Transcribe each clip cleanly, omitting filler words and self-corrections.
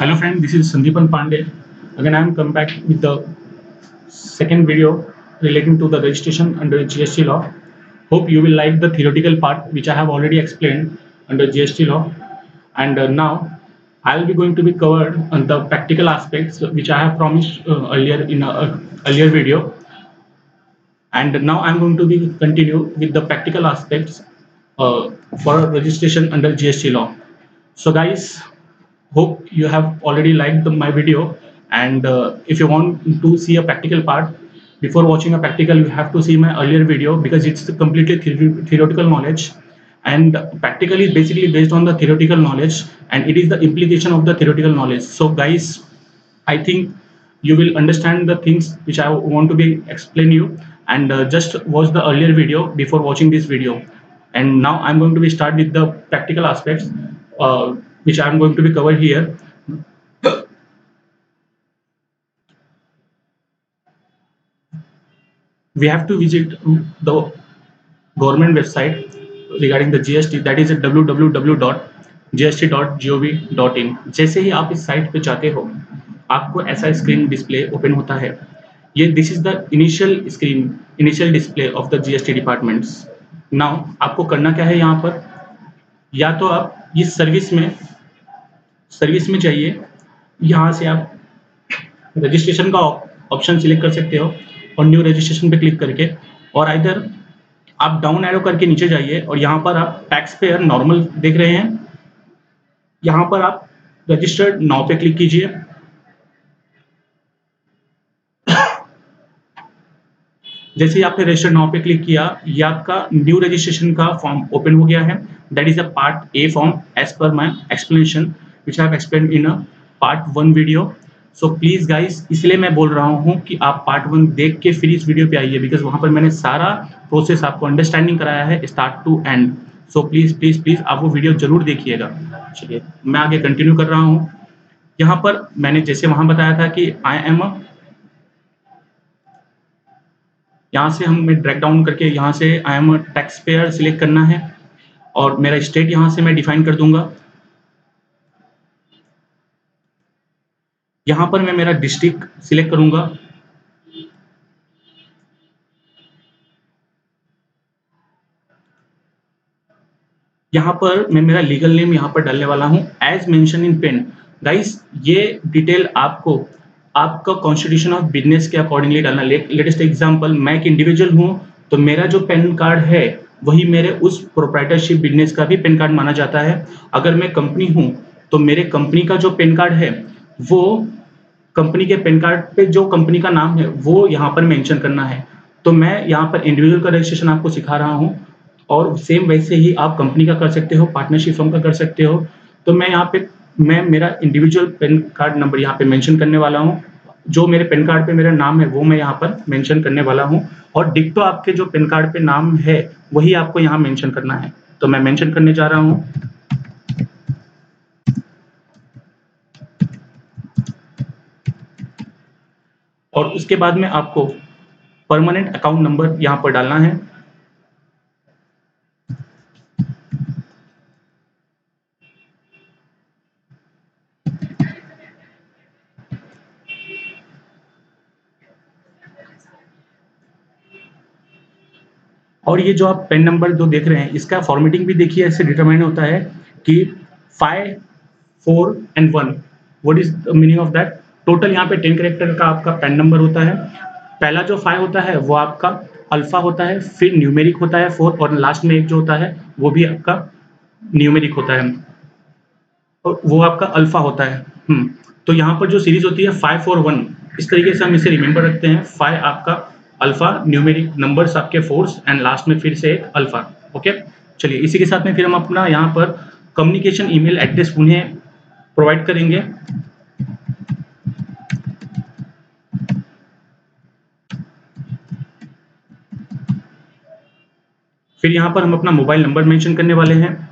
Hello friend, this is Sandeepan Pandey. Again, I am come back with the second video relating to the registration under GST law. Hope you will like the theoretical part which I have already explained under GST law. And now I will be going to be covered on the practical aspects which I have promised earlier in a earlier video. And now I'm going to be continue with the practical aspects for registration under GST law. So guys, hope you have already liked my video, and if you want to see a practical part before watching a practical, you have to see my earlier video because it's completely theoretical knowledge, and practical is basically based on the theoretical knowledge and it is the implication of the theoretical knowledge. So guys, I think you will understand the things which I want to be explain you, and just watch the earlier video before watching this video. And now I'm going to be start with the practical aspects which I'm going to be covered here. We have to visit the government website regarding the GST, that is www.gst.gov.in. जैसे ही आप इस site पे जाते हो, आपको ऐसा screen display open होता है. ये this is the initial screen, initial display of the GST departments. Now आपको करना क्या है यहाँ पर, या तो आप इस सर्विस में चाहिए, यहाँ से आप रजिस्ट्रेशन का ऑप्शन सिलेक्ट कर सकते हो और न्यू रजिस्ट्रेशन पे क्लिक करके, और इधर आप डाउन एरो करके नीचे जाइए और यहाँ पर आप टैक्स पेयर नॉर्मल देख रहे हैं, यहाँ पर आप रजिस्टर्ड नाउ पे क्लिक कीजिए. जैसे ही आपने रजिस्टर्ड नाउ पे क्लिक किया, ये आपका न्यू रजिस्ट्रेशन का फॉर्म ओपन हो गया है. That is a part A form as per my explanation which I have explained in a part 1 video. So please guys, इसलिए मैं बोल रहा हूँ कि आप पार्ट 1 देख के फिर इस वीडियो पे आइए, बिकॉज वहां पर मैंने सारा प्रोसेस आपको अंडरस्टैंडिंग कराया है start to end. So please please please आप वो वीडियो जरूर देखिएगा. चलिए मैं आगे कंटिन्यू कर रहा हूँ. यहाँ पर मैंने जैसे वहां बताया था कि आई एम यहाँ से हमें ड्रैग डाउन करके यहाँ से I am tax payer select करना है और मेरा स्टेट यहाँ से मैं डिफाइन कर दूंगा. यहाँ पर मैं मेरा डिस्ट्रिक्ट सिलेक्ट करूंगा. यहाँ पर मैं मेरा लीगल नेम यहाँ पर डालने वाला हूँ as mention in PAN. Guys, ये डिटेल आपको आपका कॉन्स्टिट्यूशन ऑफ बिजनेस के अकॉर्डिंगली डालना. लेटेस्ट एग्जांपल, मैं एक इंडिविजुअल हूँ तो मेरा जो पैन कार्ड है वही मेरे उस प्रोप्राइटरशिप बिजनेस का भी पैन कार्ड माना जाता है. अगर मैं कंपनी हूँ तो मेरे कंपनी का जो पैन कार्ड है वो कंपनी के पैन कार्ड पे जो कंपनी का नाम है वो यहाँ पर मेंशन करना है. तो मैं यहाँ पर इंडिविजुअल का रजिस्ट्रेशन आपको सिखा रहा हूँ, और सेम वैसे ही आप कंपनी का कर सकते हो, पार्टनरशिप फर्म का कर सकते हो. तो मैं यहाँ पे मैं मेरा इंडिविजुअल पैन कार्ड नंबर यहाँ पे मेंशन करने वाला हूँ. जो मेरे पैन कार्ड पे मेरा नाम है वो मैं यहाँ पर मेंशन करने वाला हूँ, और डिक्टो आपके जो पैन कार्ड पे नाम है वही आपको यहाँ मेंशन करना है. तो मैं मेंशन करने जा रहा हूँ. और उसके बाद में आपको परमानेंट अकाउंट नंबर यहाँ पर डालना है. और ये जो आप पेन नंबर जो देख रहे हैं, इसका फॉर्मेटिंग भी देखिए ऐसे डिटरमाइन होता है कि 5, 4 and 1. What is the meaning of that? Total यहाँ पे 10 कैरेक्टर का आपका पेन नंबर होता है. पहला जो 5 होता है वो आपका अल्फा होता है, फिर न्यूमेरिक होता है 4, और लास्ट में एक जो होता है वो भी आपका न्यूमेरिक होता है, और वो आपका अल्फा होता है. तो यहाँ पर जो सीरीज होती है 5, 4, 1, इस तरीके से हम इसे रिमेंबर रखते हैं. 5 आपका अल्फा, न्यूमेरिक नंबर्स आपके 4 एंड लास्ट में फिर से एक अल्फा. ओके, चलिए इसी के साथ में फिर हम अपना यहाँ पर कम्युनिकेशन ईमेल एड्रेस उन्हें प्रोवाइड करेंगे. फिर यहाँ पर हम अपना मोबाइल नंबर मेंशन करने वाले हैं.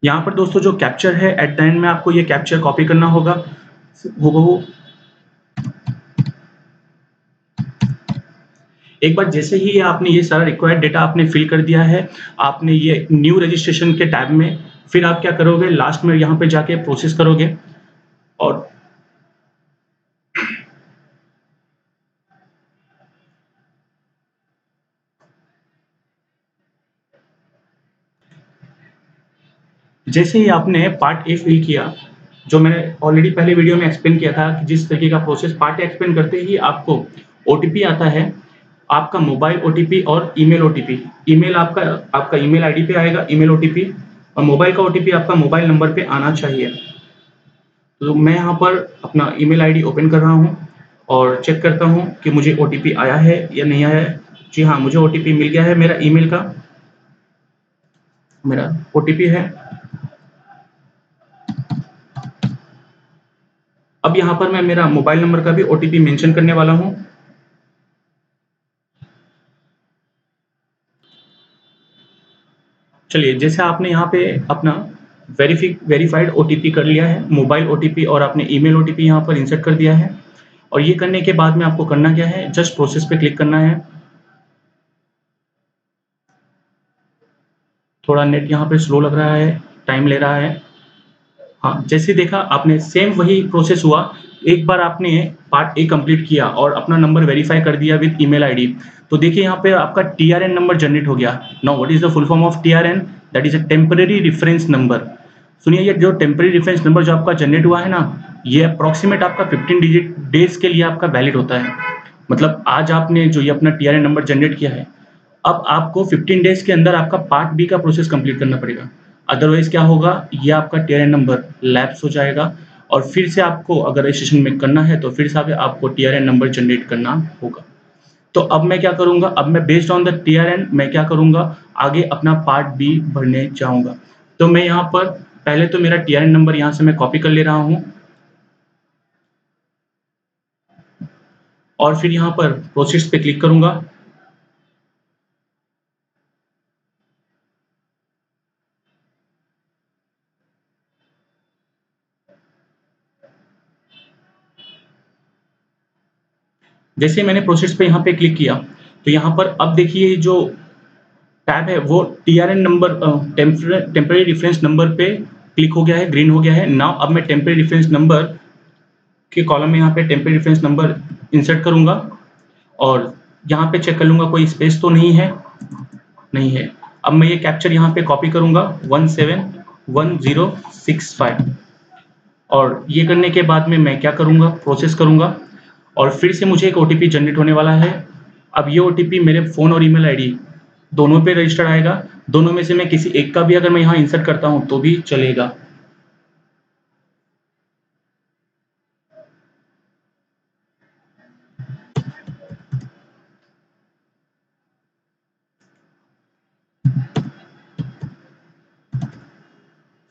यहाँ पर दोस्तों जो कैप्चर है एट द एंड में आपको ये कैप्चर कॉपी करना होगा. वो एक बार जैसे ही आपने ये सारा रिक्वायर्ड डेटा आपने फिल कर दिया है, आपने ये न्यू रजिस्ट्रेशन के टैब में, फिर आप क्या करोगे, लास्ट में यहाँ पे जाके प्रोसेस करोगे और जैसे ही आपने पार्ट ए फिल किया, जो मैंने ऑलरेडी पहले वीडियो में एक्सप्लेन किया था कि जिस तरीके का प्रोसेस, पार्ट ए एक्सप्लेन करते ही आपको ओटीपी आता है, आपका मोबाइल ओटीपी और ईमेल ओटीपी। ईमेल आपका आपका ईमेल आईडी पे आएगा ईमेल ओटीपी, और मोबाइल का ओटीपी आपका मोबाइल नंबर पे आना चाहिए। तो मैं यहाँ पर अपना ईमेल आईडी ओपन कर रहा हूँ और चेक करता हूँ कि मुझे ओटीपी आया है या नहीं आया है। जी हाँ, मुझे ओटीपी मिल गया है, मेरा ईमेल का मेरा ओटीपी है। अब यहाँ पर मैं मेरा मोबाइल नंबर का भी ओटीपी मेंशन करने वाला हूँ। चलिए, जैसे आपने यहाँ पे अपना वेरीफाइड ओटीपी कर लिया है, मोबाइल ओटीपी और आपने ईमेल ओटीपी यहाँ पर इंसर्ट कर दिया है, और ये करने के बाद में आपको करना क्या है, जस्ट प्रोसेस पे क्लिक करना है। थोड़ा नेट यहाँ पे स्लो लग रहा है, टाइम ले रहा है। हाँ, जैसे देखा आपने, सेम वही प्रोसेस हुआ। एक बार आपने पार्ट ए कंप्लीट किया और अपना नंबर वेरीफाई कर दिया विद ईमेल आईडी, तो देखिए यहाँ पे आपका टीआरएन नंबर जनरेट हो गया। Now what is the full form of TRN? That is a temporary reference number. सुनिए, ये जो टेम्पररी रेफरेंस नंबर जो आपका जनरेट हुआ है ना, ये अप्रॉक्सीमेट आपका 15 डिजिट डेज के लिए आपका वैलिड होता है। मतलब आज आपने जो ये अपना टीआरएन नंबर जनरेट किया है, अब आपको 15 डेज के अंदर आपका पार्ट बी का प्रोसेस कंप्लीट करना पड़ेगा। अदरवाइज क्या होगा, ये आपका टीआरएन नंबर लैप्स हो जाएगा, और फिर से आपको अगर रजिस्ट्रेशन में करना है तो फिर से आपको टीआरएन नंबर जनरेट करना होगा। तो अब मैं क्या करूंगा, अब मैं बेस्ड ऑन द टीआरएन मैं क्या करूंगा, आगे अपना पार्ट बी भरने जाऊंगा। तो मैं यहाँ पर पहले तो मेरा टीआरएन नंबर यहाँ से मैं कॉपी कर ले रहा हूँ, और फिर यहाँ पर प्रोसेस पे क्लिक करूंगा। जैसे मैंने प्रोसेस पे यहाँ पे क्लिक किया, तो यहाँ पर अब देखिए जो टैब है वो TRN number temporary reference number पे क्लिक हो गया है, ग्रीन हो गया है। नाउ अब मैं टेम्पररी रेफरेंस नंबर के कॉलम में यहाँ पे टेम्पररी रेफरेंस नंबर इंसर्ट करूंगा, और यहाँ पे चेक कर लूंगा कोई स्पेस तो नहीं है, नहीं है। अब मैं ये कैप्चर यहाँ पे कॉपी करूंगा 171065, और ये करने के बाद में मैं क्या करूंगा, प्रोसेस करूंगा, और फिर से मुझे एक ओटीपी जनरेट होने वाला है। अब ये ओटीपी मेरे फ़ोन और ईमेल आईडी दोनों पे रजिस्टर्ड आएगा। दोनों में से मैं किसी एक का भी अगर मैं यहाँ इंसर्ट करता हूँ तो भी चलेगा।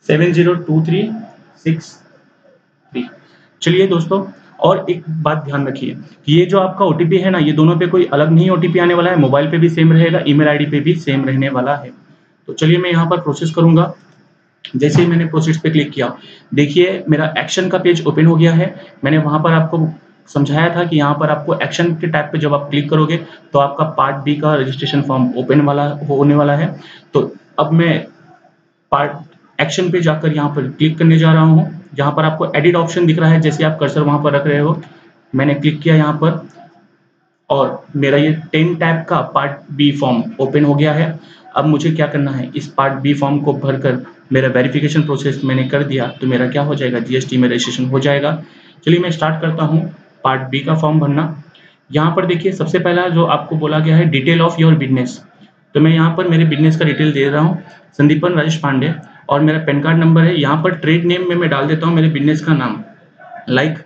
सेवन 02363। चलिए दोस्तों, और एक बात ध्यान रखिए कि ये जो आपका ओटीपी है ना, ये दोनों पे कोई अलग नहीं ओटीपी आने वाला है, मोबाइल पे भी सेम रहेगा, ईमेल आईडी पे भी सेम रहने वाला है। तो चलिए मैं यहाँ पर प्रोसेस करूंगा। जैसे ही मैंने प्रोसेस पे क्लिक किया, देखिए मेरा एक्शन का पेज ओपन हो गया है। मैंने वहाँ पर आपको समझाया था कि यहाँ पर आपको एक्शन के टैब पे जब आप क्लिक करोगे तो आपका पार्ट बी का रजिस्ट्रेशन फॉर्म ओपन होने वाला है। तो अब मैं पार्ट एक्शन पे जाकर यहाँ पर क्लिक करने जा रहा हूँ, जहाँ पर आपको एडिट ऑप्शन दिख रहा है, जैसे आप कर्सर वहाँ पर रख रहे हो। मैंने क्लिक किया यहाँ पर, और मेरा ये 10 टैब का पार्ट बी फॉर्म ओपन हो गया है। अब मुझे क्या करना है, इस पार्ट बी फॉर्म को भरकर मेरा वेरिफिकेशन प्रोसेस मैंने कर दिया, तो मेरा क्या हो जाएगा, जीएसटी में रजिस्ट्रेशन हो जाएगा। चलिए मैं स्टार्ट करता हूँ पार्ट बी का फॉर्म भरना। यहाँ पर देखिए सबसे पहला जो आपको बोला गया है, डिटेल ऑफ योर बिजनेस। तो मैं यहाँ पर मेरे बिजनेस का डिटेल दे रहा हूँ, संदीपन राजेश पांडे, और मेरा पैन कार्ड नंबर है। यहाँ पर ट्रेड नेम में मैं डाल देता हूँ मेरे बिजनेस का नाम, लाइक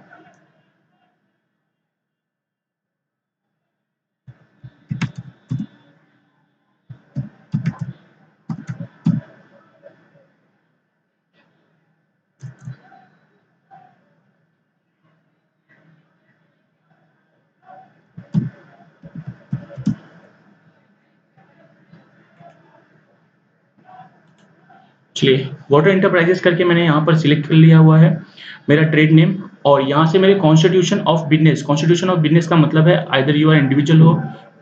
चलिए वाटर इंटरप्राइजेस करके मैंने यहाँ पर सिलेक्ट कर लिया हुआ है मेरा ट्रेड नेम। और यहाँ से मेरे constitution of business, constitution of business का मतलब है आइदर यू आर इंडिविजुअल हो,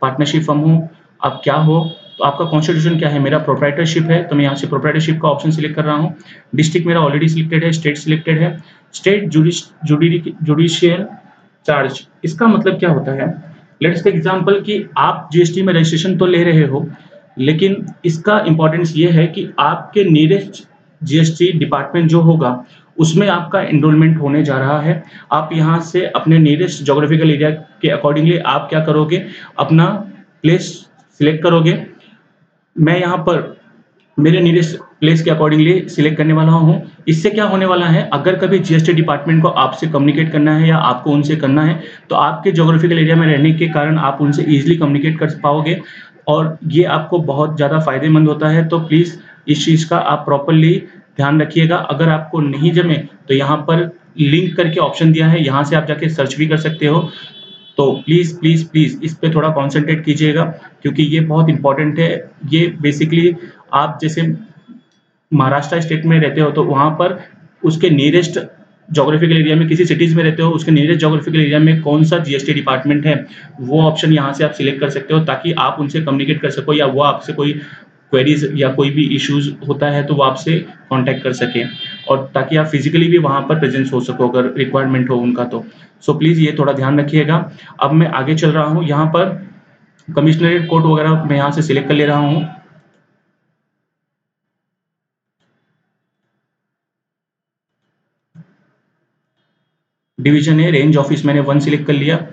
पार्टनरशिप फर्म हो, आप क्या हो, तो आपका कॉन्स्टिट्यूशन क्या है। मेरा प्रोप्राइटरशिप है, तो मैं यहाँ से प्रोप्राइटरशिप का ऑप्शन सिलेक्ट कर रहा हूँ। डिस्ट्रिक्ट मेरा ऑलरेडी सिलेक्टेड है, स्टेट सिलेक्टेड है। स्टेट जुडिशियल चार्ज, इसका मतलब क्या होता है, लेट्स टेक एग्जांपल कि आप जीएसटी में रजिस्ट्रेशन तो ले रहे हो, लेकिन इसका इंपॉर्टेंस ये है कि आपके नियरेस्ट जीएसटी डिपार्टमेंट जो होगा उसमें आपका एनरोलमेंट होने जा रहा है। आप यहाँ से अपने नियरेस्ट जोग्राफिकल एरिया के अकॉर्डिंगली आप क्या करोगे, अपना प्लेस सिलेक्ट करोगे। मैं यहाँ पर मेरे नियरेस्ट प्लेस के अकॉर्डिंगली सिलेक्ट करने वाला हूँ। इससे क्या होने वाला है, अगर कभी जीएसटी डिपार्टमेंट को आपसे कम्युनिकेट करना है या आपको उनसे करना है, तो आपके जोग्राफिकल एरिया में रहने के कारण आप उनसे ईजिली कम्युनिकेट कर पाओगे, और ये आपको बहुत ज़्यादा फायदेमंद होता है। तो प्लीज़ इस चीज़ का आप प्रॉपरली ध्यान रखिएगा। अगर आपको नहीं जमे तो यहाँ पर लिंक करके ऑप्शन दिया है, यहाँ से आप जाके सर्च भी कर सकते हो। तो प्लीज़ प्लीज़ प्लीज़ इस पे थोड़ा कॉन्सेंट्रेट कीजिएगा, क्योंकि ये बहुत इंपॉर्टेंट है। ये बेसिकली आप जैसे महाराष्ट्र स्टेट में रहते हो तो वहाँ पर उसके नियरेस्ट जोग्राफिकल एरिया में, किसी सिटीज़ में रहते हो उसके नियरेस्ट जोग्राफिकल एरिया में कौन सा जीएसटी डिपार्टमेंट है, वो ऑप्शन यहाँ से आप सिलेक्ट कर सकते हो, ताकि आप उनसे कम्युनिकेट कर सको, या वो आपसे कोई क्वेरीज या कोई भी इश्यूज होता है तो वो आपसे कांटेक्ट कर सकें, और ताकि आप फिजिकली भी वहाँ पर प्रेजेंस हो सको अगर रिक्वायरमेंट हो उनका तो। सो प्लीज़ ये थोड़ा ध्यान रखिएगा। अब मैं आगे चल रहा हूँ, यहाँ पर कमिश्नरेट कोर्ट वगैरह मैं यहाँ से सिलेक्ट कर ले रहा हूँ। डिवीजन है, रेंज ऑफिस मैंने 1 सिलेक्ट कर लिया।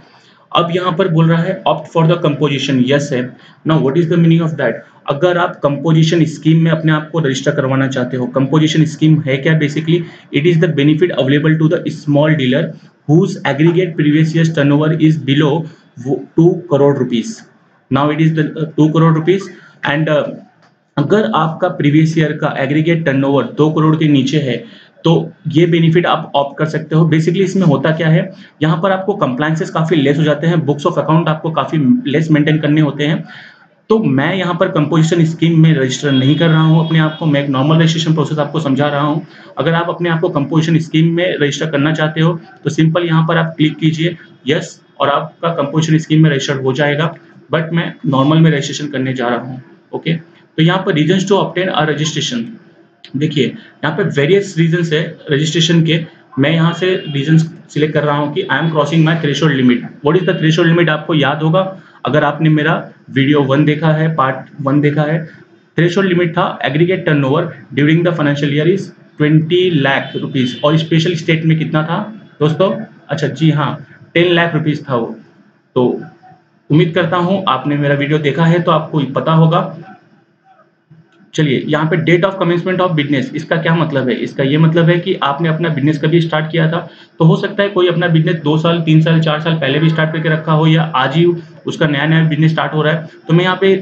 अब यहाँ पर बोल रहा है opt for the composition, yes है। Now what is the meaning of that, अगर आप कंपोजिशन स्कीम में अपने आप को रजिस्टर करवाना चाहते हो। कंपोजिशन स्कीम है क्या, basically it is the benefit available to the small dealer whose aggregate previous years turnover is below 2 crore rupees. Now it is the 2 crore rupees, and अगर आपका प्रीवियस ईयर का एग्रीगेट टर्नओवर 2 करोड़ के नीचे है तो ये बेनिफिट आप ऑप्ट कर सकते हो। बेसिकली इसमें होता क्या है, यहाँ पर आपको कंप्लायंसेस काफ़ी लेस हो जाते हैं, बुक्स ऑफ अकाउंट आपको काफ़ी लेस मेंटेन करने होते हैं। तो मैं यहाँ पर कंपोजिशन स्कीम में रजिस्टर नहीं कर रहा हूँ अपने आप को, मैं एक नॉर्मल रजिस्ट्रेशन प्रोसेस आपको समझा रहा हूँ। अगर आप अपने आप को कंपोजिशन स्कीम में रजिस्टर करना चाहते हो तो सिंपल यहाँ पर आप क्लिक कीजिए यस, और आपका कंपोजिशन स्कीम में रजिस्टर हो जाएगा। बट मैं नॉर्मल में रजिस्ट्रेशन करने जा रहा हूँ। ओके, तो यहाँ पर reasons to obtain a registration, देखिए यहाँ पे वेरियस रीजंस है रजिस्ट्रेशन के। मैं यहाँ से रीजंस सिलेक्ट कर रहा हूँ कि I M crossing my threshold limit. What is the threshold limit, आपको याद होगा अगर आपने मेरा वीडियो 1 देखा है, पार्ट 1 देखा है। थ्रेशोल्ड लिमिट था aggregate turnover during the financial year is 20 lakh rupees, और स्पेशल स्टेट में कितना था दोस्तों, अच्छा जी हाँ 10 लाख रुपीज था वो। तो उम्मीद करता हूँ आपने मेरा वीडियो देखा है तो आपको पता होगा। चलिए यहाँ पे date of commencement of business, इसका क्या मतलब है, इसका ये मतलब है कि आपने अपना बिजनेस कभी स्टार्ट किया था। तो हो सकता है कोई अपना बिजनेस 2 साल 3 साल 4 साल पहले भी स्टार्ट करके रखा हो, या आज ही उसका नया नया बिजनेस स्टार्ट हो रहा है। तो मैं यहाँ पे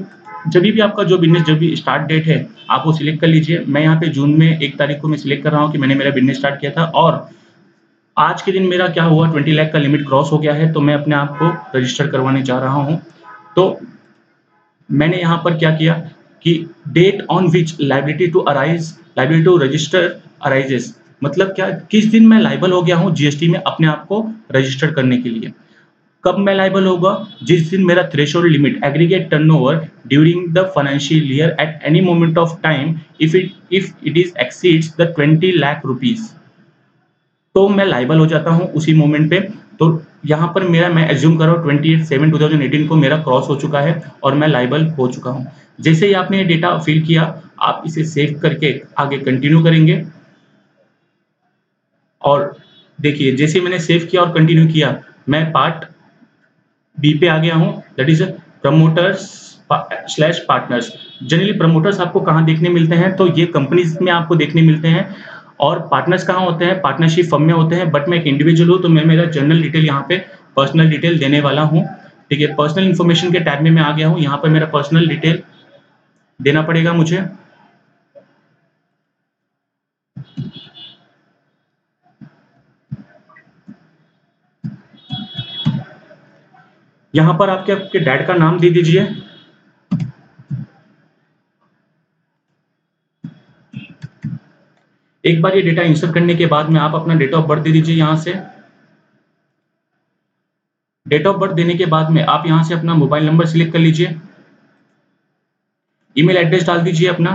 जब भी आपका जो बिजनेस जब भी स्टार्ट डेट है आप वो सिलेक्ट कर लीजिए। मैं यहाँ पे जून में 1 तारीख को मैं सिलेक्ट कर रहा हूँ कि मैंने मेरा बिजनेस स्टार्ट किया था, और आज के दिन मेरा क्या हुआ 20 लाख का लिमिट क्रॉस हो गया है, तो मैं अपने आप को रजिस्टर करवाने जा रहा हूँ। तो मैंने यहाँ पर क्या किया कि date on which liability to arise, liability to register arises, मतलब क्या, किस दिन मैं लाइबल हो गया हूँ जीएसटी में अपने आप को रजिस्टर करने के लिए। कब मैं लाइबल होगा, जिस दिन मेरा threshold limit aggregate turnover during the financial year at any moment of time if it is exceeds the 20 lakh rupees, तो मैं लाइबल हो जाता हूँ उसी मोमेंट पे। तो यहाँ पर मेरा, मैं एज्यूम कर रहा हूँ 28/7/2018 को मेरा क्रॉस हो चुका है और मैं लाइबल हो चुका हूँ। जैसे ही आपने ये डेटा फिल किया आप इसे सेव करके आगे कंटिन्यू करेंगे, और देखिए जैसे मैंने सेव किया और कंटिन्यू किया मैं पार्ट बी पे आ गया हूँ, that is promoters slash partners. Generally promoters आपको कहाँ देखने मिलते हैं, तो ये कंपनीज में आपको देखने मिलते हैं, और पार्टनर्स कहाँ होते हैं, पार्टनरशिप फर्म में होते हैं। बट मैं एक इंडिविजुअल हूँ तो मैं मेरा जनरल डिटेल यहाँ पे पर्सनल डिटेल देने वाला हूँ। ठीक है, पर्सनल इन्फॉर्मेशन के टैब में मैं आ गया हूँ, यहाँ पर मेरा पर्सनल डिटेल देना पड़ेगा मुझे। यहाँ पर आपके आपके डैड का नाम दे दीजिए, एक बार ये डेटा इंसर्ट करने के बाद में आप अपना डेट ऑफ बर्थ दे दीजिए यहाँ से। डेट ऑफ बर्थ देने के बाद में आप यहाँ से अपना मोबाइल नंबर सिलेक्ट कर लीजिए, ईमेल एड्रेस डाल दीजिए अपना,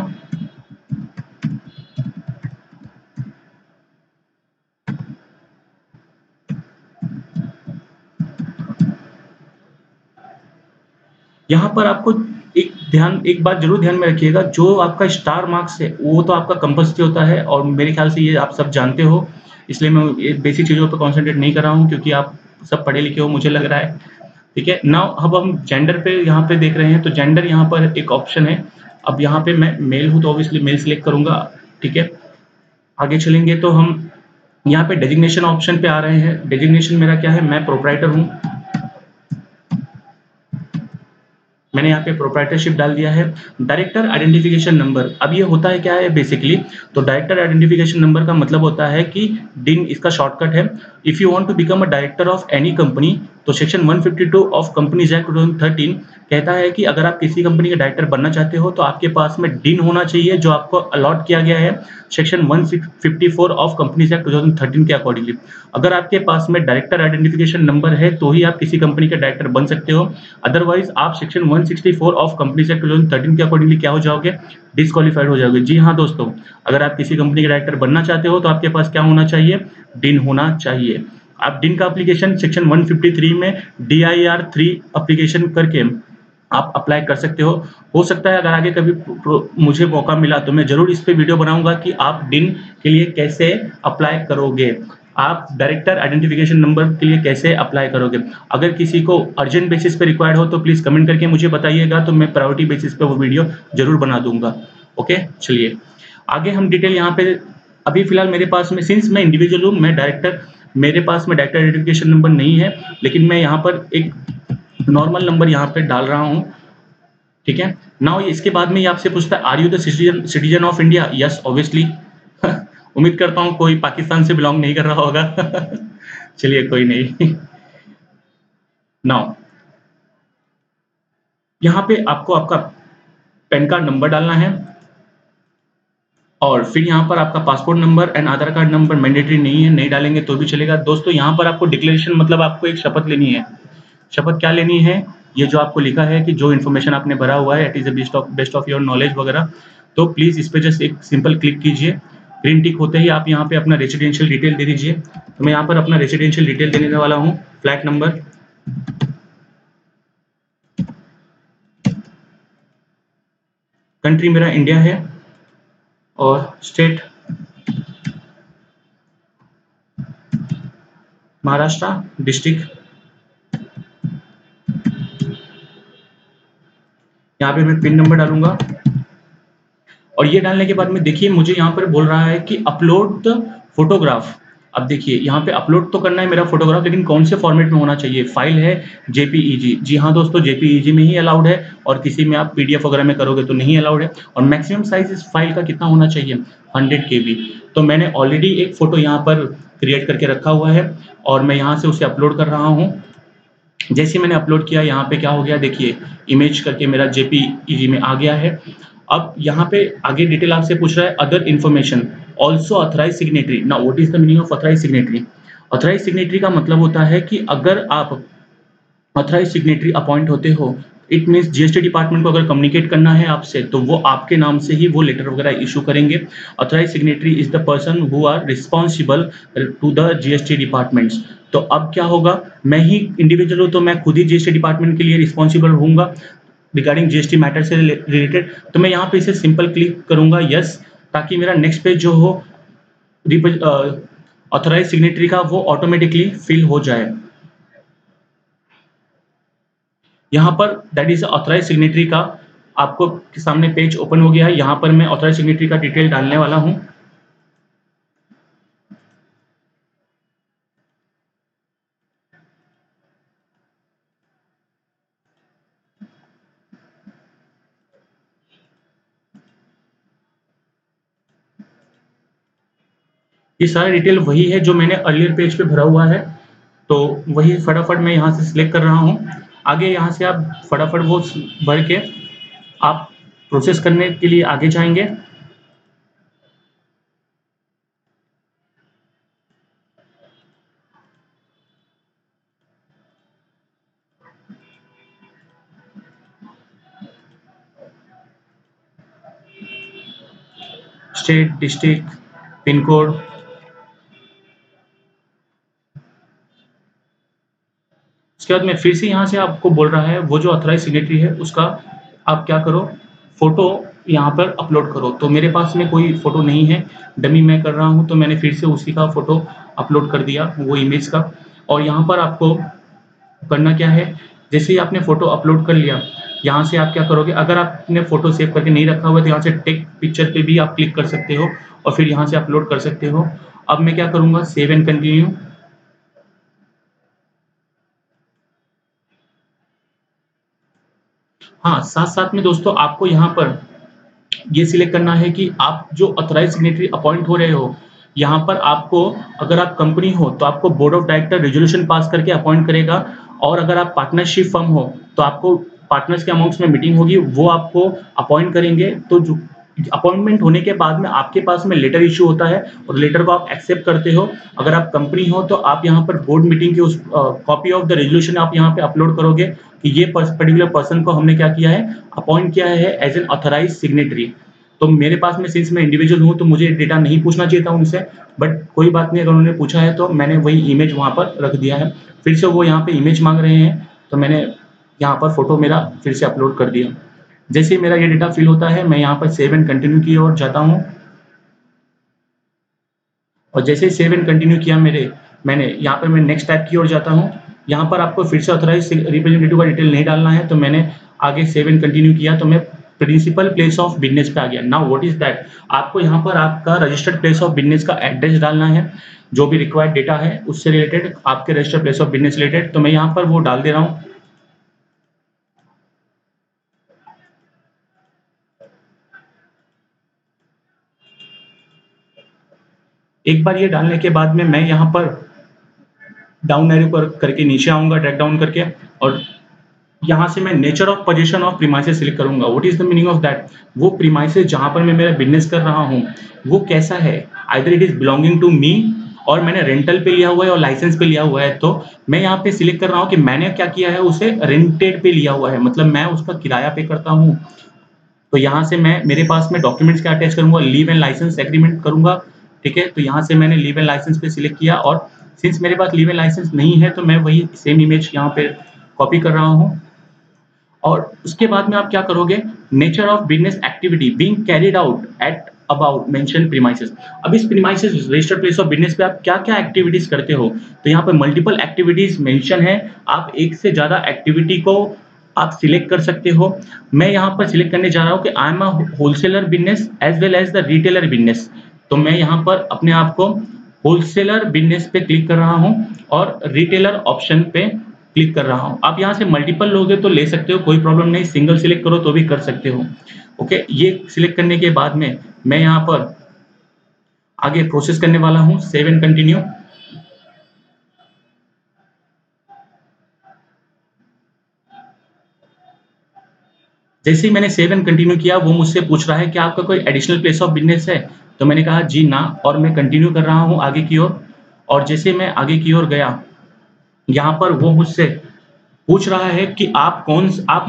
यहाँ पर आपको एक बात जरूर ध्यान में रखिएगा, जो आपका स्टार मार्क्स है वो तो आपका कंपल्सरी होता है और मेरे ख्याल से ये आप सब जानते हो, इसलिए मैं ये बेसिक चीज़ों पर कॉन्सेंट्रेट नहीं कर रहा हूँ क्योंकि आप सब पढ़े लिखे हो मुझे लग रहा है। ठीक है, नाउ अब हम जेंडर पे यहाँ पे देख रहे हैं, तो जेंडर यहाँ पर एक ऑप्शन है। अब यहाँ पे मैं मेल हूँ तो ऑब्वियसली मेल सिलेक्ट करूंगा। ठीक है, आगे चलेंगे तो हम यहाँ पे डेजिग्नेशन ऑप्शन पे आ रहे हैं। डेजिग्नेशन मेरा क्या है, मैं प्रोप्राइटर हूँ, मैंने यहाँ पे प्रोप्राइटरशिप डाल दिया है। डायरेक्टर आइडेंटिफिकेशन नंबर, अब ये होता है क्या है बेसिकली, तो डायरेक्टर आइडेंटिफिकेशन नंबर का मतलब होता है कि डिन इसका शॉर्टकट है। If you want to become a director of any company, तो सेक्शन 152 ऑफ कंपनीज एक्ट 2013 कहता है कि अगर आप किसी कंपनी के डायरेक्टर बनना चाहते हो तो आपके पास में डिन होना चाहिए जो आपको अलॉट किया गया है सेक्शन 154 ऑफ कंपनीज एक्ट 2013 के अकॉर्डिंगली। अगर आपके पास में डायरेक्टर आइडेंटिफिकेशन नंबर है तो ही आप किसी कंपनी के डायरेक्टर बन सकते हो, अदरवाइज आप सेक्शन 164 ऑफ कंपनीज एक्ट 2013 के अकॉर्डिंगली क्या हो जाओगे, डिस्क्वालीफाइड हो जाओगे। जी हाँ दोस्तों, अगर आप किसी कंपनी के डायरेक्टर बनना चाहते हो तो आपके पास क्या होना चाहिए, डिन होना चाहिए। आप डिन का एप्लीकेशन सेक्शन 153 में DIR 3 एप्लीकेशन करके आप अप्लाई कर सकते हो। हो सकता है अगर आगे कभी मुझे मौका मिला तो मैं जरूर इस पे वीडियो बनाऊंगा कि आप डिन के लिए कैसे अप्लाई करोगे, आप डायरेक्टर आइडेंटिफिकेशन नंबर के लिए कैसे अप्लाई करोगे। अगर किसी को अर्जेंट बेसिस पे रिक्वायर्ड हो तो प्लीज कमेंट करके मुझे बताइएगा, तो मैं प्रायोरिटी बेसिस पे वो वीडियो जरूर बना दूंगा। ओके, चलिए आगे हम डिटेल यहाँ पे, अभी फिलहाल मेरे पास में, सिंस मैं इंडिविजुअल हूँ, मैं डायरेक्टर, मेरे पास में डायरेक्टर आइडेंटिफिकेशन नंबर नहीं है, लेकिन मैं यहाँ पर एक नॉर्मल नंबर यहाँ पे डाल रहा हूँ। ठीक है, नाउ इसके बाद में ये आपसे पूछता है are you the citizen of India, yes obviously. उम्मीद करता हूँ कोई पाकिस्तान से बिलोंग नहीं कर रहा होगा। चलिए कोई नहीं। नाउ यहाँ पे आपको आपका पैन कार्ड नंबर डालना है और फिर यहाँ पर आपका passport number and Aadhaar card number mandatory नहीं है, नहीं डालेंगे तो भी चलेगा। दोस्तों यहाँ पर आपको डिक्लेरेशन, मतलब आपको एक शपथ लेनी है। शपथ क्या लेनी है, ये जो आपको लिखा है कि जो इन्फॉर्मेशन आपने भरा हुआ है it is best of your knowledge वगैरह, तो प्लीज इस पे जस्ट एक सिंपल क्लिक कीजिए। ग्रीन टिक होते ही आप यहाँ पे अपना रेसिडेंशियल डिटेल दे दीजिए। तो मैं यहाँ पर अपना रेसिडेंशियल डिटेल देने वाला हूँ, फ्लैट नंबर, कंट्री मेरा इंडिया है और स्टेट महाराष्ट्र, डिस्ट्रिक्ट, यहाँ पे मैं पिन नंबर डालूंगा। और ये डालने के बाद में देखिए मुझे यहाँ पर बोल रहा है कि अपलोड द फोटोग्राफ। अब देखिए यहाँ पे अपलोड तो करना है मेरा फोटोग्राफ, लेकिन कौन से फॉर्मेट में होना चाहिए, फाइल है JPEG, जी हाँ दोस्तों JPEG में ही अलाउड है, और किसी में आप PDF वगैरह में करोगे तो नहीं अलाउड है। और मैक्सिमम साइज इस फाइल का कितना होना चाहिए, 100 KB। तो मैंने ऑलरेडी एक फोटो यहाँ पर क्रिएट करके रखा हुआ है और मैं यहाँ से उसे अपलोड कर रहा हूँ। जैसे मैंने अपलोड किया यहाँ पे क्या हो गया, देखिए इमेज करके मेरा JPEG में आ गया है। अब यहाँ पे आगे डिटेल आपसे पूछ रहा है other information also authorise signatory. Now what is the meaning of authorise signatory. Authorise signatory का मतलब होता है कि अगर आप ऑथराइज सिग्नेटरी अपॉइंट होते हो, इट मीन्स GST डिपार्टमेंट को अगर कम्युनिकेट करना है आपसे तो वो आपके नाम से ही वो लेटर वगैरह इशू करेंगे। Authorise signatory is the person who are responsible to the GST departments. तो अब क्या होगा, मैं ही इंडिविजुअल हूँ तो मैं खुद ही GST डिपार्टमेंट के लिए रिस्पॉन्सिबल होऊंगा रिगार्डिंग GST मैटर से रिलेटेड। तो मैं यहाँ पे इसे सिंपल क्लिक करूंगा यस, ताकि मेरा नेक्स्ट पेज जो हो ऑथराइज सिग्नेटरी का वो ऑटोमेटिकली फिल हो जाए। यहाँ पर दैट इज ऑथराइज सिग्नेटरी का आपको सामने पेज ओपन हो गया है। यहाँ पर मैं ऑथराइज सिग्नेटरी का डिटेल डालने वाला हूँ। ये सारा डिटेल वही है जो मैंने अर्लियर पेज पे भरा हुआ है, तो वही फटाफट मैं यहाँ से सिलेक्ट कर रहा हूँ। आगे यहाँ से आप फटाफट वो भर के आप प्रोसेस करने के लिए आगे जाएंगे। State, district, pin code. उसके बाद में फिर से यहाँ से आपको बोल रहा है वो जो ऑथराइज सिग्नेटरी है उसका आप क्या करो, फोटो यहाँ पर अपलोड करो। तो मेरे पास में कोई फोटो नहीं है, डमी मैं कर रहा हूँ, तो मैंने फिर से उसी का फोटो अपलोड कर दिया, वो इमेज का। और यहाँ पर आपको करना क्या है, जैसे ही आपने फोटो अपलोड कर लिया, यहाँ से आप क्या करोगे, अगर आपने फोटो सेव करके नहीं रखा हुआ है तो यहाँ से टेक पिक्चर पे भी आप क्लिक कर सकते हो और फिर यहाँ से अपलोड कर सकते हो। अब मैं क्या करूँगा, सेव एंड कंटिन्यू। हाँ, साथ साथ में दोस्तों आपको यहाँ पर ये सिलेक्ट करना है कि आप जो ऑथराइज सिग्नेटरी अपॉइंट हो रहे हो, यहाँ पर आपको, अगर आप कंपनी हो तो आपको board of director resolution pass करके अपॉइंट करेगा, और अगर आप पार्टनरशिप फर्म हो तो आपको पार्टनर्स के अमाउंट्स में मीटिंग होगी, वो आपको अपॉइंट करेंगे। तो जो अपॉइंटमेंट होने के बाद में आपके पास में लेटर इश्यू होता है और लेटर को आप एक्सेप्ट करते हो। अगर आप कंपनी हो तो आप यहाँ पर बोर्ड मीटिंग की उस कॉपी ऑफ द रेजोल्यूशन आप यहाँ पे अपलोड करोगे कि ये पर्टिकुलर पर्सन को हमने क्या किया है, अपॉइंट किया है एज एन ऑथराइज सिग्नेटरी। तो मेरे पास में, सिंस मैं इंडिविजुअल हूँ तो मुझे डेटा नहीं पूछना चाहिए था उनसे, बट कोई बात नहीं, अगर उन्होंने पूछा है तो मैंने वही इमेज वहाँ पर रख दिया है। फिर से वो यहाँ पे इमेज मांग रहे हैं तो मैंने यहाँ पर फोटो मेरा फिर से अपलोड कर दिया। जैसे ही मेरा ये डेटा फिल होता है, मैं यहाँ पर सेव एंड कंटिन्यू की ओर जाता हूँ, और जैसे ही सेव एंड कंटिन्यू किया मैंने यहाँ पर मैं नेक्स्ट टैब की ओर जाता हूँ। यहाँ पर आपको फिर से ऑथराइज रिप्रेजेंटेटिव का डिटेल नहीं डालना है, तो मैंने आगे सेव एंड कंटिन्यू किया तो मैं प्रिंसिपल प्लेस ऑफ बिजनेस पे आ गया। नाउ व्हाट इज दैट, आपको यहाँ पर आपका रजिस्टर्ड प्लेस ऑफ बिजनेस का एड्रेस डालना है, जो भी रिक्वायर्ड डेटा है उससे रिलेटेड, आपके registered place of business related. तो मैं यहाँ पर वो डाल दे रहा हूँ। एक बार ये डालने के बाद में मैं यहाँ पर डाउन एरो करके नीचे आऊंगा, ड्रैग डाउन करके, और यहाँ से मैं nature of position of premises select करूंगा। What is the meaning of that, वो प्रीमाइसेस जहां पर मैं मेरा बिजनेस कर रहा हूँ वो कैसा है, either it is belonging to me, और मैंने रेंटल पे लिया हुआ है और लाइसेंस पे लिया हुआ है। तो मैं यहाँ पे सिलेक्ट कर रहा हूँ कि मैंने क्या किया है, उसे रेंटेड पे लिया हुआ है, मतलब मैं उसका किराया पे करता हूँ। तो यहाँ से मैं, मेरे पास में डॉक्यूमेंट्स क्या अटैच करूंगा, लीव एंड लाइसेंस एग्रीमेंट करूंगा। ठीक है, तो यहाँ से मैंने लीव एंड लाइसेंस पे सिलेक्ट किया, और सिंस मेरे पास लीव एंड लाइसेंस नहीं है तो मैं वही सेम इमेज यहाँ पे कॉपी कर रहा हूँ। और उसके बाद में आप क्या करोगे, nature of business activity being carried out at about mention premises. अब इस premises registered place of business पे आप क्या क्या एक्टिविटीज करते हो, तो यहाँ पे मल्टीपल एक्टिविटीज मेंशन है, आप एक से ज्यादा एक्टिविटी को आप सिलेक्ट कर सकते हो। मैं यहाँ पर सिलेक्ट करने जा रहा हूँ कि I am a wholesaler business as well as the retailer business. तो मैं यहाँ पर अपने आप को होलसेलर बिजनेस पे क्लिक कर रहा हूँ और रिटेलर ऑप्शन पे क्लिक कर रहा हूँ। आप यहाँ से मल्टीपल लोगे तो ले सकते हो, कोई प्रॉब्लम नहीं, सिंगल सिलेक्ट करो तो भी कर सकते हो। ओके, ये सिलेक्ट करने के बाद में मैं यहाँ पर आगे प्रोसेस करने वाला हूँ, सेव एंड कंटिन्यू। जैसे ही मैंने सेव एंड कंटिन्यू किया, वो मुझसे पूछ रहा है कि आपका कोई एडिशनल प्लेस ऑफ बिजनेस है, तो मैंने कहा जी ना, और मैं कंटिन्यू कर रहा हूँ आगे की ओर। और जैसे मैं आगे की ओर गया, यहाँ पर वो मुझसे पूछ रहा है कि आप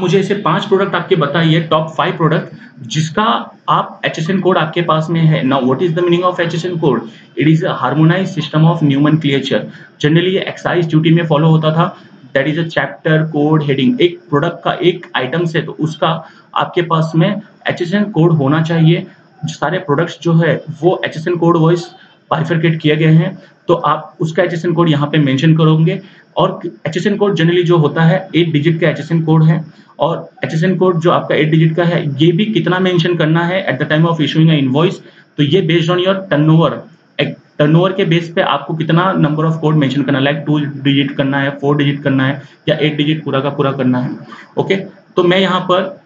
मुझे ऐसे 5 प्रोडक्ट आपके बताइए, टॉप 5 प्रोडक्ट जिसका आप एचएसएन कोड आपके पास में है। Now what is the meaning of HSN code, it is a harmonised system of nomenclature. Generally ये एक्साइज ड्यूटी में फॉलो होता था, that is a chapter code heading. एक प्रोडक्ट का एक आइटम से, तो उसका आपके पास में एचएसएन कोड होना चाहिए। सारे प्रोडक्ट्स जो है वो एचएसएन कोड वाइज बाइफरकेट किए गए हैं, तो आप उसका एचएसएन कोड यहाँ पे मेंशन करोगे। और एचएसएन कोड जनरली जो होता है 8 डिजिट का एचएसएन कोड है, और एचएसएन कोड जो आपका 8 डिजिट का है, ये भी कितना मेंशन करना है at the time of issuing a invoice, तो ये बेस्ड ऑन योर टर्नओवर। एक टर्नओवर के बेस पे आपको कितना नंबर ऑफ कोड मेंशन करना है, लाइक 2 डिजिट करना है, 4 डिजिट करना है, या 8 डिजिट पूरा का पूरा करना है। ओके, तो मैं यहाँ पर,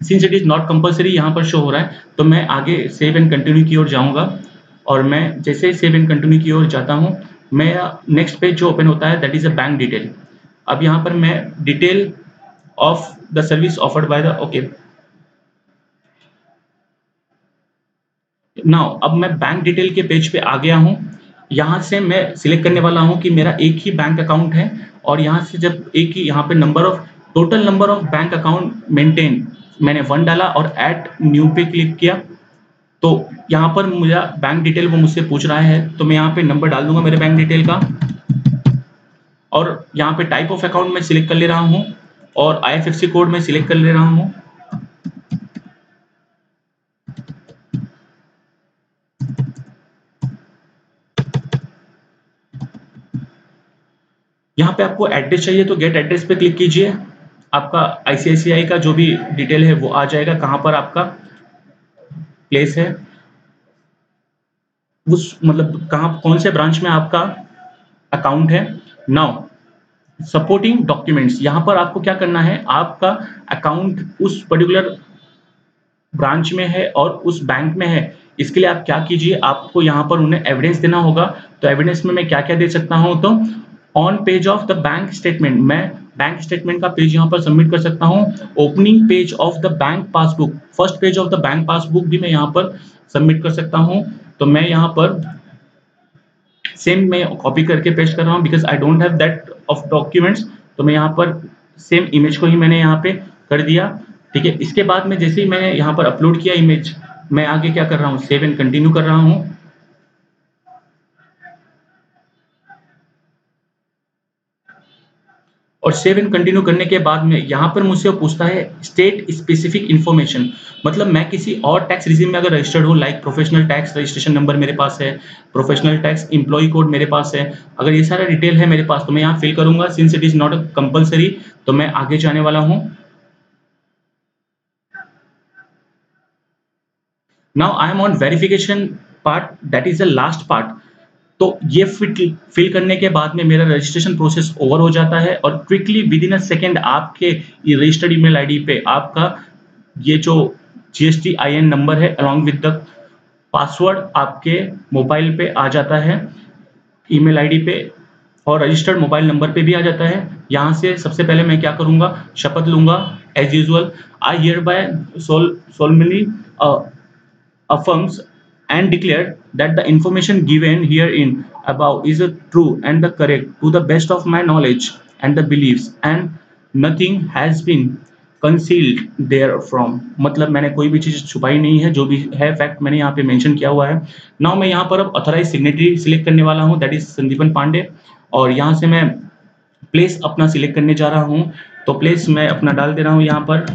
since it is not compulsory यहाँ पर शो हो रहा है, तो मैं आगे सेव एंड कंटिन्यू की ओर जाऊंगा। और मैं जैसे ही सेव एंड कंटिन्यू की ओर जाता हूँ, मैं नेक्स्ट पेज जो ओपन होता है that is a bank detail. अब यहाँ पर मैं detail of the service offered by the, okay, now अब मैं बैंक डिटेल के पेज पे आ गया हूँ। यहाँ से मैं सिलेक्ट करने वाला हूँ कि मेरा एक ही बैंक अकाउंट है, और यहाँ से जब एक ही, यहाँ पे total number of bank account maintain मैंने 1 डाला और ऐड न्यू पे क्लिक किया। तो यहाँ पर मुझे बैंक डिटेल वो मुझसे पूछ रहा है, तो मैं यहाँ पे नंबर डाल दूंगा मेरे बैंक डिटेल का, और यहाँ पे टाइप ऑफ अकाउंट मैं सिलेक्ट कर ले रहा हूँ, और IFSC कोड मैं सिलेक्ट कर ले रहा हूँ। यहाँ पे आपको एड्रेस चाहिए तो गेट एड्रेस पे क्लिक कीजिए, आपका ICICI का जो भी डिटेल है वो आ जाएगा, कहाँ पर आपका प्लेस है, उस मतलब कहाँ कौन से ब्रांच में आपका अकाउंट है। नाउ सपोर्टिंग डॉक्यूमेंट्स, यहाँ पर आपको क्या करना है, आपका अकाउंट उस पर्टिकुलर ब्रांच में है और उस बैंक में है, इसके लिए आप क्या कीजिए, आपको यहाँ पर उन्हें एविडेंस देना होगा। तो एविडेंस में मैं क्या क्या दे सकता हूँ, तो on page of the bank statement, मैं बैंक स्टेटमेंट का पेज यहाँ पर सबमिट कर सकता हूँ। Opening page of the bank passbook, first page of the bank passbook भी मैं यहाँ पर सबमिट कर सकता हूँ। तो मैं यहाँ पर सेम मैं कॉपी करके पेस्ट कर रहा हूँ, because I don't have that of documents. तो मैं यहाँ पर सेम इमेज को ही मैंने यहाँ पे कर दिया, ठीक है। इसके बाद में जैसे ही मैंने यहाँ पर अपलोड किया इमेज, मैं आगे क्या कर रहा हूँ, सेव एंड कंटिन्यू कर रहा हूँ। और सेव एंड कंटिन्यू करने के बाद में यहाँ पर मुझसे वो पूछता है स्टेट स्पेसिफिक इन्फॉर्मेशन, मतलब मैं किसी और टैक्स रिजीम में अगर रजिस्टर्ड हूँ, like professional tax registration number मेरे पास है, प्रोफेशनल टैक्स एम्प्लॉय कोड मेरे पास है, अगर ये सारा डिटेल है मेरे पास तो मैं यहाँ फिल करूंगा। Since it is not compulsory, तो मैं आगे जाने वाला हूँ। Now I am on verification part, that is the last part. तो ये फिल करने के बाद में मेरा रजिस्ट्रेशन प्रोसेस ओवर हो जाता है, और quickly with in a second आपके रजिस्टर्ड ईमेल आईडी पे आपका ये जो GSTIN नंबर है अलॉन्ग विद द पासवर्ड आपके मोबाइल पे आ जाता है, ईमेल आईडी पे और रजिस्टर्ड मोबाइल नंबर पे भी आ जाता है। यहाँ से सबसे पहले मैं क्या करूँगा, शपथ लूंगा as usual, I hereby solemnly affirms and declared that the information given herein above is true and the correct to the best of my knowledge and the beliefs, and nothing has been concealed therefrom, मतलब मैंने कोई भी चीज़ छुपाई नहीं है, जो भी है फैक्ट मैंने यहाँ पे मेंशन किया हुआ है। नाउ मैं यहाँ पर अब ऑथराइज सिग्नेटरी सिलेक्ट करने वाला हूँ, दैट इज संदीपन पांडे, और यहाँ से मैं प्लेस अपना सिलेक्ट करने जा रहा हूँ। तो प्लेस मैं अपना डाल दे रहा हूँ यहाँ पर,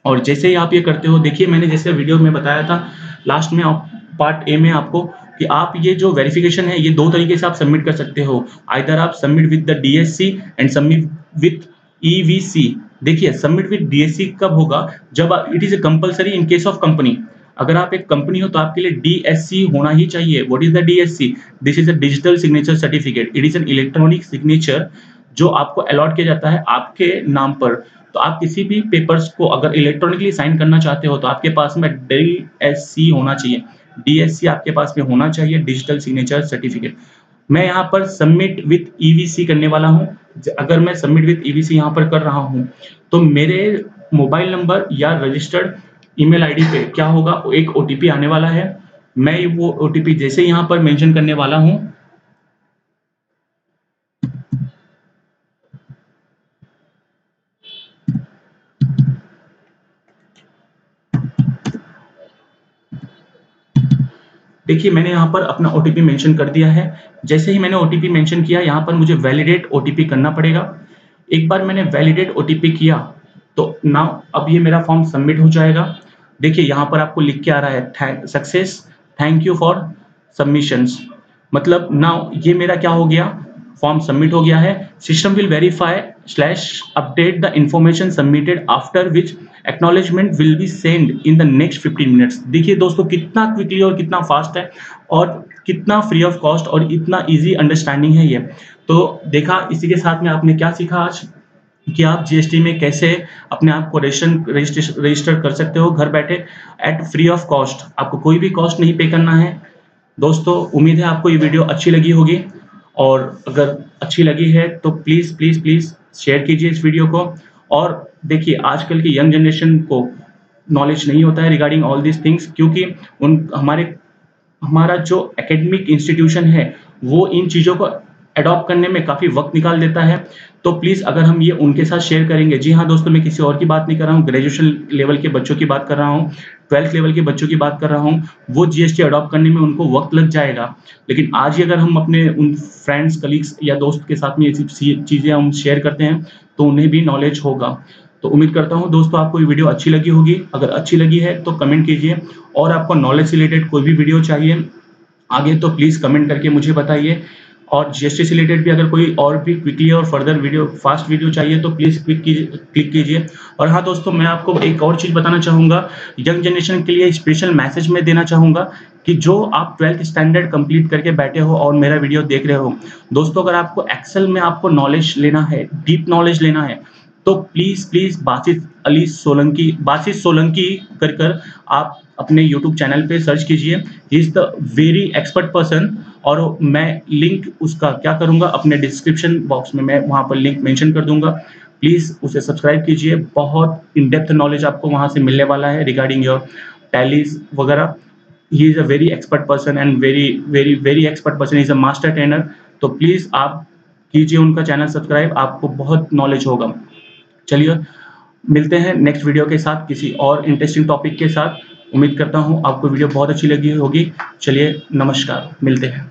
और जैसे ही आप ये करते हो, देखिए मैंने जैसे वीडियो में बताया था लास्ट में पार्ट ए में आपको, कि आप ये जो वेरिफिकेशन है ये दो तरीके से आप सबमिट कर सकते हो। आइदर आप submit with the DSC and submit with EVC। देखिए सबमिट विद DSC कब होगा, जब it is a compulsory in case of company. अगर आप एक कंपनी हो तो आपके लिए DSC होना ही चाहिए। What is the DSC? This is a digital signature certificate, it is an electronic signature जो आपको अलॉट किया जाता है आपके नाम पर। तो आप किसी भी पेपर्स को अगर इलेक्ट्रॉनिकली साइन करना चाहते हो तो आपके पास में DSC होना चाहिए, DSC आपके पास में होना चाहिए, डिजिटल सिग्नेचर सर्टिफिकेट। मैं यहाँ पर सबमिट विथ EVC करने वाला हूँ। अगर मैं सबमिट विथ EVC यहाँ पर कर रहा हूँ तो मेरे मोबाइल नंबर या रजिस्टर्ड ईमेल आईडी पे क्या होगा, एक OTP आने वाला है। मैं वो OTP जैसे यहाँ पर मेंशन करने वाला हूँ, देखिए मैंने यहाँ पर अपना OTP मेंशन कर दिया है। जैसे ही मैंने OTP मेंशन किया, यहाँ पर मुझे वैलिडेट OTP करना पड़ेगा। एक बार मैंने वैलिडेट OTP किया तो नाउ अब ये मेरा फॉर्म सबमिट हो जाएगा। देखिए यहाँ पर आपको लिख के आ रहा है success, thank you for submissions, मतलब नाउ ये मेरा क्या हो गया, फॉर्म सबमिट हो गया है। System will verify slash update the information submitted after which acknowledgement will be send in the next 15 minutes. देखिए दोस्तों कितना क्विकली और कितना फास्ट है, और कितना फ्री ऑफ कॉस्ट और इतना इजी अंडरस्टैंडिंग है ये। तो देखा, इसी के साथ में आपने क्या सीखा आज, कि आप GST में कैसे अपने आप को रजिस्टर कर सकते हो घर बैठे एट फ्री ऑफ कॉस्ट। आपको कोई भी कॉस्ट नहीं पे करना है। दोस्तों उम्मीद है आपको ये वीडियो अच्छी लगी होगी, और अगर अच्छी लगी है तो प्लीज़ प्लीज़ प्लीज़ शेयर कीजिए इस वीडियो को। और देखिए आजकल की यंग जनरेशन को नॉलेज नहीं होता है रिगार्डिंग ऑल दिस थिंग्स, क्योंकि हमारा जो एकेडमिक इंस्टीट्यूशन है वो इन चीज़ों को अडॉप्ट करने में काफ़ी वक्त निकाल देता है। तो प्लीज़ अगर हम ये उनके साथ शेयर करेंगे, जी हाँ दोस्तों, मैं किसी और की बात नहीं कर रहा हूँ, ग्रेजुएशन लेवल के बच्चों की बात कर रहा हूँ, 12th लेवल के बच्चों की बात कर रहा हूँ, वो जीएसटी अडॉप्ट करने में उनको वक्त लग जाएगा। लेकिन आज ही अगर हम अपने उन फ्रेंड्स, कलीग्स या दोस्त के साथ में ये चीज़ें हम शेयर करते हैं, तो उन्हें भी नॉलेज होगा। तो उम्मीद करता हूँ दोस्तों आपको ये वीडियो अच्छी लगी होगी। अगर अच्छी लगी है तो कमेंट कीजिए, और आपको नॉलेज से रिलेटेड कोई भी वीडियो चाहिए आगे तो प्लीज़ कमेंट करके मुझे बताइए। और जीएसटी से रिलेटेड भी अगर कोई और भी क्विकली और फर्दर वीडियो, फास्ट वीडियो चाहिए तो प्लीज़ क्लिक कीजिए। और हाँ दोस्तों, मैं आपको एक और चीज़ बताना चाहूँगा, यंग जनरेशन के लिए स्पेशल मैसेज मैं देना चाहूँगा कि जो आप 12th स्टैंडर्ड कंप्लीट करके बैठे हो और मेरा वीडियो देख रहे हो, दोस्तों अगर आपको एक्सेल में आपको नॉलेज लेना है, डीप नॉलेज लेना है, तो प्लीज़ बासित सोलंकी कर आप अपने यूट्यूब चैनल पे सर्च कीजिए। He is the very expert person, और मैं लिंक उसका क्या करूँगा, अपने डिस्क्रिप्शन बॉक्स में मैं वहाँ पर लिंक मेंशन कर दूँगा। प्लीज़ उसे सब्सक्राइब कीजिए, बहुत इन डेप्थ नॉलेज आपको वहाँ से मिलने वाला है रिगार्डिंग योर टैलीज़ वगैरह। He is a very expert person and very expert person, he is a master trainer. तो प्लीज़ आप कीजिए उनका चैनल सब्सक्राइब, आपको बहुत नॉलेज होगा। चलिए, मिलते हैं नेक्स्ट वीडियो के साथ किसी और इंटरेस्टिंग टॉपिक के साथ। उम्मीद करता हूँ आपको वीडियो बहुत अच्छी लगी होगी। चलिए, नमस्कार, मिलते हैं।